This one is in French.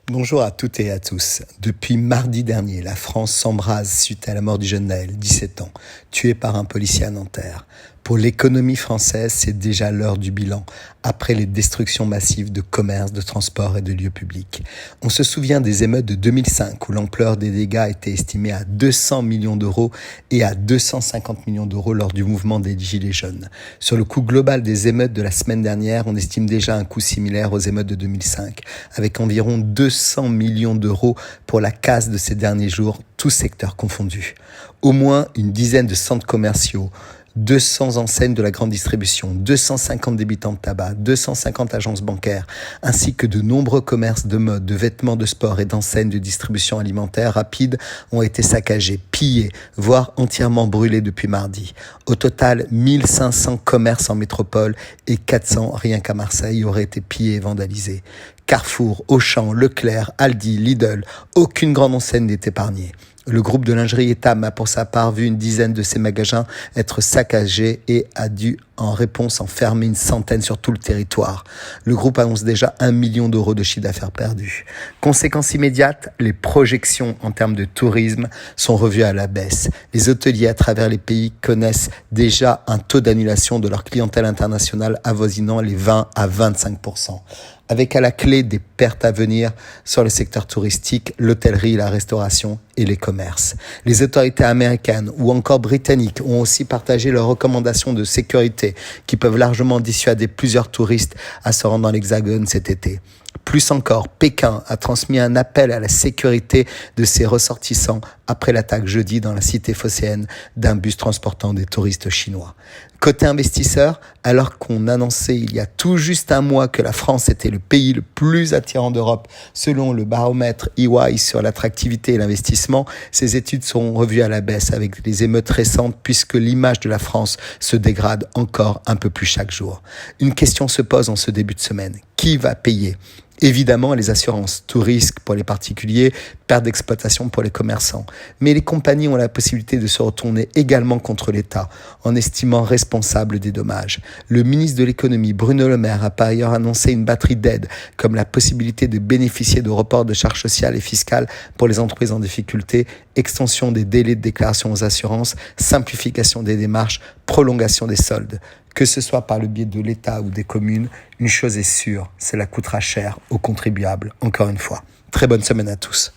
Bonjour à toutes et à tous. Depuis mardi dernier, la France s'embrase suite à la mort du jeune Naël, 17 ans, tué par un policier à Nanterre. Pour l'économie française, c'est déjà l'heure du bilan, après les destructions massives de commerces, de transports et de lieux publics. On se souvient des émeutes de 2005, où l'ampleur des dégâts était estimée à 200 millions d'euros et à 250 millions d'euros lors du mouvement des Gilets jaunes. Sur le coût global des émeutes de la semaine dernière, on estime déjà un coût similaire aux émeutes de 2005, avec environ 200 millions d'euros pour la casse de ces derniers jours, tous secteurs confondus. Au moins une dizaine de centres commerciaux, 200 enseignes de la grande distribution, 250 débitants de tabac, 250 agences bancaires, ainsi que de nombreux commerces de mode, de vêtements de sport et d'enseignes de distribution alimentaire rapide ont été saccagés, pillés, voire entièrement brûlés depuis mardi. Au total, 1500 commerces en métropole et 400 rien qu'à Marseille auraient été pillés et vandalisés. Carrefour, Auchan, Leclerc, Aldi, Lidl, aucune grande enseigne n'est épargnée. Le groupe de lingerie Etam a pour sa part vu une dizaine de ses magasins être saccagés et a dû en réponse en fermer une centaine sur tout le territoire. Le groupe annonce déjà 1 million d'euros de chiffre d'affaires perdu. Conséquence immédiate, les projections en termes de tourisme sont revues à la baisse. Les hôteliers à travers les pays connaissent déjà un taux d'annulation de leur clientèle internationale avoisinant les 20 à 25%. Avec à la clé des pertes à venir sur le secteur touristique, l'hôtellerie, la restauration et les commerces. Les autorités américaines ou encore britanniques ont aussi partagé leurs recommandations de sécurité qui peuvent largement dissuader plusieurs touristes à se rendre dans l'Hexagone cet été. Plus encore, Pékin a transmis un appel à la sécurité de ses ressortissants après l'attaque jeudi dans la cité phocéenne d'un bus transportant des touristes chinois. Côté investisseurs, alors qu'on annonçait il y a tout juste un mois que la France était le pays le plus attirant d'Europe selon le baromètre EY sur l'attractivité et l'investissement, ces études seront revues à la baisse avec les émeutes récentes puisque l'image de la France se dégrade encore un peu plus chaque jour. Une question se pose en ce début de semaine. Qui va payer ? Évidemment, les assurances, tout risque pour les particuliers, perte d'exploitation pour les commerçants. Mais les compagnies ont la possibilité de se retourner également contre l'État en estimant responsable des dommages. Le ministre de l'économie, Bruno Le Maire, a par ailleurs annoncé une batterie d'aides comme la possibilité de bénéficier de reports de charges sociales et fiscales pour les entreprises en difficulté, extension des délais de déclaration aux assurances, simplification des démarches, prolongation des soldes. Que ce soit par le biais de l'État ou des communes, une chose est sûre, cela coûtera cher aux contribuables, encore une fois. Très bonne semaine à tous.